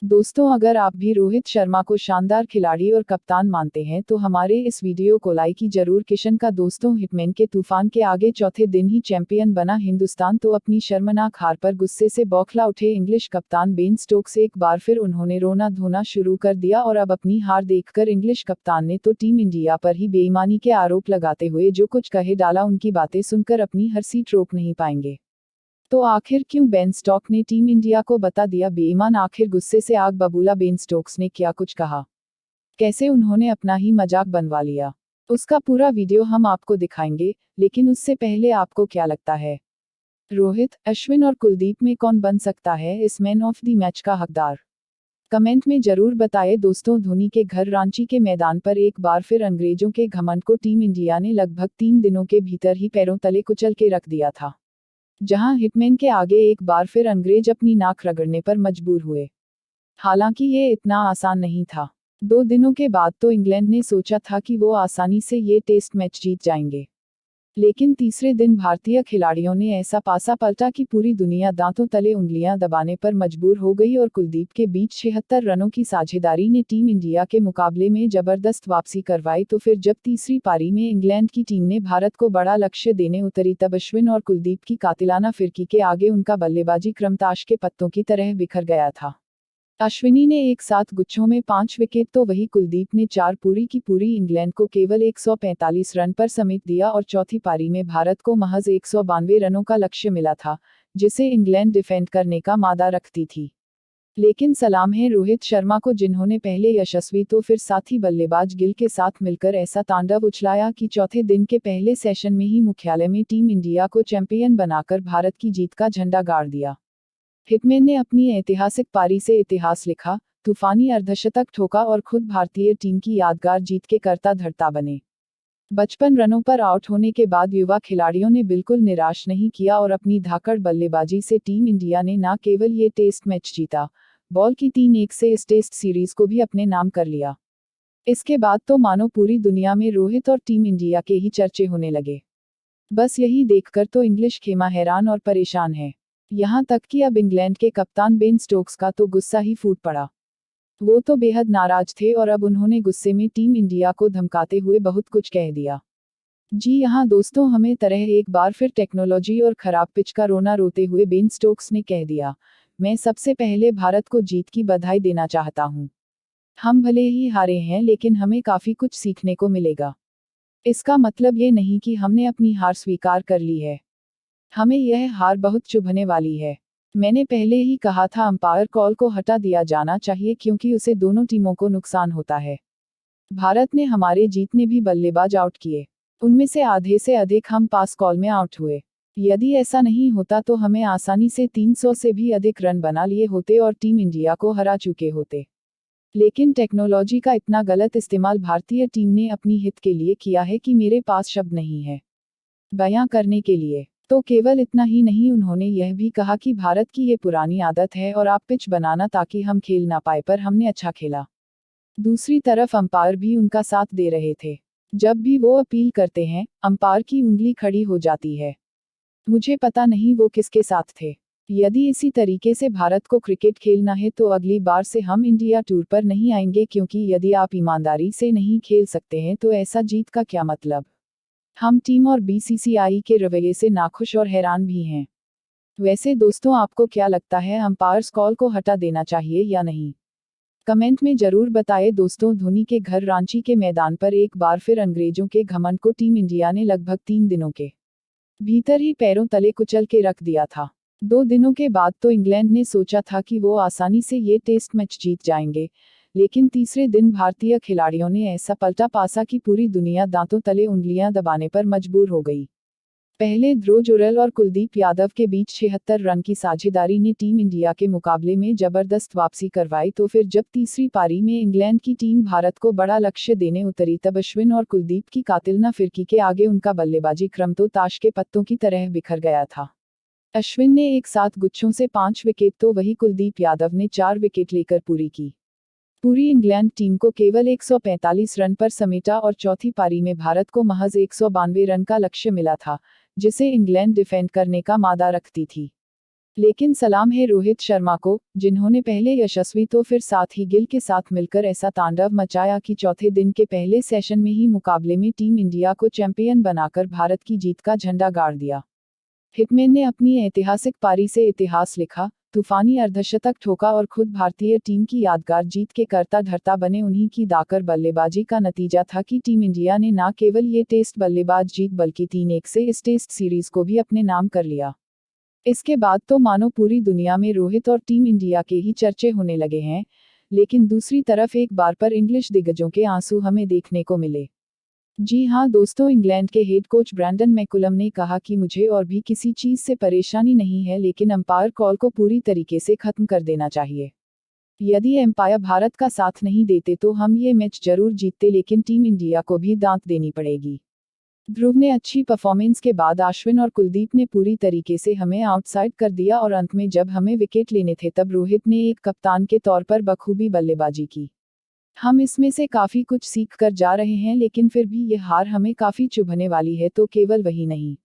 दोस्तों, अगर आप भी रोहित शर्मा को शानदार खिलाड़ी और कप्तान मानते हैं तो हमारे इस वीडियो को लाइक ही जरूर। किशन का दोस्तों, हिटमैन के तूफान के आगे चौथे दिन ही चैंपियन बना हिंदुस्तान तो अपनी शर्मनाक हार पर गुस्से से बौखला उठे इंग्लिश कप्तान बेन स्टोक्स। एक बार फिर उन्होंने रोना धोना शुरू कर दिया और अब अपनी हार देखकर इंग्लिश कप्तान ने तो टीम इंडिया पर ही बेईमानी के आरोप लगाते हुए जो कुछ कहे डाला। उनकी बातें सुनकर अपनी हंसी रोक नहीं पाएंगे। तो आखिर क्यों बेन स्टोक्स ने टीम इंडिया को बता दिया बेईमान? आखिर गुस्से से आग बबूला बेन स्टोक्स ने क्या कुछ कहा, कैसे उन्होंने अपना ही मजाक बनवा लिया, उसका पूरा वीडियो हम आपको दिखाएंगे। लेकिन उससे पहले आपको क्या लगता है, रोहित, अश्विन और कुलदीप में कौन बन सकता है इस मैन ऑफ द मैच का हकदार? कमेंट में जरूर बताएं। दोस्तों, धोनी के घर रांची के मैदान पर एक बार फिर अंग्रेजों के घमंड को टीम इंडिया ने लगभग 3 दिनों के भीतर ही पैरों तले कुचल के रख दिया था। जहां हिटमैन के आगे एक बार फिर अंग्रेज अपनी नाक रगड़ने पर मजबूर हुए। हालांकि ये इतना आसान नहीं था। 2 दिनों के बाद तो इंग्लैंड ने सोचा था कि वो आसानी से ये टेस्ट मैच जीत जाएंगे, लेकिन तीसरे दिन भारतीय खिलाड़ियों ने ऐसा पासा पलटा कि पूरी दुनिया दांतों तले उंगलियां दबाने पर मजबूर हो गई और कुलदीप के बीच 76 रनों की साझेदारी ने टीम इंडिया के मुकाबले में जबरदस्त वापसी करवाई। तो फिर जब तीसरी पारी में इंग्लैंड की टीम ने भारत को बड़ा लक्ष्य देने उतरी तब अश्विन और कुलदीप की कातिलाना फिरकी के आगे उनका बल्लेबाजी क्रम ताश के पत्तों की तरह बिखर गया था। अश्विनी ने एक साथ गुच्छों में 5 विकेट तो वही कुलदीप ने 4 पूरी की पूरी इंग्लैंड को केवल 145 रन पर समेट दिया और चौथी पारी में भारत को महज 192 रनों का लक्ष्य मिला था, जिसे इंग्लैंड डिफेंड करने का मादा रखती थी। लेकिन सलाम है रोहित शर्मा को, जिन्होंने पहले यशस्वी तो फिर साथी बल्लेबाज गिल के साथ मिलकर ऐसा तांडव उछलाया कि चौथे दिन के पहले सेशन में ही मुख्यालय में टीम इंडिया को चैंपियन बनाकर भारत की जीत का झंडा गाड़ दिया। हिटमैन ने अपनी ऐतिहासिक पारी से इतिहास लिखा, तूफानी अर्धशतक ठोका और खुद भारतीय टीम की यादगार जीत के कर्ता धर्ता बने। 55 रनों पर आउट होने के बाद युवा खिलाड़ियों ने बिल्कुल निराश नहीं किया और अपनी धाकड़ बल्लेबाजी से टीम इंडिया ने न केवल ये टेस्ट मैच जीता, बॉल की 3-1 से इस टेस्ट सीरीज को भी अपने नाम कर लिया। इसके बाद तो मानो पूरी दुनिया में रोहित और टीम इंडिया के ही चर्चे होने लगे। बस यही देखकर तो इंग्लिश खेमा हैरान और परेशान है। यहाँ तक कि अब इंग्लैंड के कप्तान बेन स्टोक्स का तो गुस्सा ही फूट पड़ा। वो तो बेहद नाराज थे और अब उन्होंने गुस्से में टीम इंडिया को धमकाते हुए बहुत कुछ कह दिया। जी यहाँ दोस्तों, हमें तरह एक बार फिर टेक्नोलॉजी और खराब पिच का रोना रोते हुए बेन स्टोक्स ने कह दिया, मैं सबसे पहले भारत को जीत की बधाई देना चाहता हूँ। हम भले ही हारे हैं लेकिन हमें काफी कुछ सीखने को मिलेगा। इसका मतलब ये नहीं कि हमने अपनी हार स्वीकार कर ली है। हमें यह हार बहुत चुभने वाली है। मैंने पहले ही कहा था अंपायर कॉल को हटा दिया जाना चाहिए क्योंकि उसे दोनों टीमों को नुकसान होता है। भारत ने हमारे जीतने भी बल्लेबाज आउट किए, उनमें से आधे से अधिक हम पास कॉल में आउट हुए। यदि ऐसा नहीं होता तो हमें आसानी से 300 से भी अधिक रन बना लिए होते और टीम इंडिया को हरा चुके होते। लेकिन टेक्नोलॉजी का इतना गलत इस्तेमाल भारतीय टीम ने अपनी हित के लिए किया है कि मेरे पास शब्द नहीं है बयां करने के लिए। तो केवल इतना ही नहीं, उन्होंने यह भी कहा कि भारत की ये पुरानी आदत है और आप पिच बनाना ताकि हम खेल ना पाए, पर हमने अच्छा खेला। दूसरी तरफ अंपायर भी उनका साथ दे रहे थे। जब भी वो अपील करते हैं, अंपायर की उंगली खड़ी हो जाती है। मुझे पता नहीं वो किसके साथ थे। यदि इसी तरीके से भारत को क्रिकेट खेलना है तो अगली बार से हम इंडिया टूर पर नहीं आएंगे, क्योंकि यदि आप ईमानदारी से नहीं खेल सकते हैं तो ऐसा जीत का क्या मतलब। हम टीम और बीसीसीआई के रवैये से नाखुश और हैरान भी हैं। वैसे दोस्तों, आपको क्या लगता है, अंपायर्स कॉल को हटा देना चाहिए या नहीं? कमेंट में जरूर बताएं। दोस्तों, धोनी के घर रांची के मैदान पर एक बार फिर अंग्रेजों के घमंड को टीम इंडिया ने लगभग 3 दिनों के भीतर ही पैरों तले कुचल के रख दिया था। 2 दिनों के बाद तो इंग्लैंड ने सोचा था कि वो आसानी से ये टेस्ट मैच जीत जाएंगे, लेकिन तीसरे दिन भारतीय खिलाड़ियों ने ऐसा पलटा पासा कि पूरी दुनिया दांतों तले उंगलियां दबाने पर मजबूर हो गई। पहले ध्रुव जुरैल और कुलदीप यादव के बीच 76 रन की साझेदारी ने टीम इंडिया के मुकाबले में जबरदस्त वापसी करवाई। तो फिर जब तीसरी पारी में इंग्लैंड की टीम भारत को बड़ा लक्ष्य देने उतरी तब अश्विन और कुलदीप की कातिलाना फिरकी के आगे उनका बल्लेबाजी क्रम तो ताश के पत्तों की तरह बिखर गया था। अश्विन ने एक साथ गुच्छों से 5 विकेट तो वही कुलदीप यादव ने 4 विकेट लेकर पूरी इंग्लैंड टीम को केवल 145 रन पर समेटा और चौथी पारी में भारत को महज 192 रन का लक्ष्य मिला था, जिसे इंग्लैंड डिफेंड करने का मादा रखती थी। लेकिन सलाम है रोहित शर्मा को, जिन्होंने पहले यशस्वी तो फिर साथ ही गिल के साथ मिलकर ऐसा तांडव मचाया कि चौथे दिन के पहले सेशन में ही मुकाबले में टीम इंडिया को चैंपियन बनाकर भारत की जीत का झंडा गाड़ दिया। हिटमैन ने अपनी ऐतिहासिक पारी से इतिहास लिखा, तूफानी अर्धशतक ठोका और खुद भारतीय टीम की यादगार जीत के कर्ता धर्ता बने। उन्हीं की दाकर बल्लेबाजी का नतीजा था कि टीम इंडिया ने न केवल ये टेस्ट बल्लेबाज जीत बल्कि 3-1 से इस टेस्ट सीरीज को भी अपने नाम कर लिया। इसके बाद तो मानो पूरी दुनिया में रोहित और टीम इंडिया के ही चर्चे होने लगे हैं, लेकिन दूसरी तरफ एक बार पर इंग्लिश दिग्गजों के आंसू हमें देखने को मिले। जी हां दोस्तों, इंग्लैंड के हेड कोच ब्रैंडन मैकुलम ने कहा कि मुझे और भी किसी चीज से परेशानी नहीं है, लेकिन अंपायर कॉल को पूरी तरीके से खत्म कर देना चाहिए। यदि अंपायर भारत का साथ नहीं देते तो हम ये मैच जरूर जीतते, लेकिन टीम इंडिया को भी दांत देनी पड़ेगी। ध्रुव ने अच्छी परफॉर्मेंस के बाद अश्विन और कुलदीप ने पूरी तरीके से हमें आउटसाइड कर दिया और अंत में जब हमें विकेट लेने थे तब रोहित ने एक कप्तान के तौर पर बखूबी बल्लेबाजी की। हम इसमें से काफ़ी कुछ सीख कर जा रहे हैं, लेकिन फिर भी यह हार हमें काफ़ी चुभने वाली है। तो केवल वही नहीं,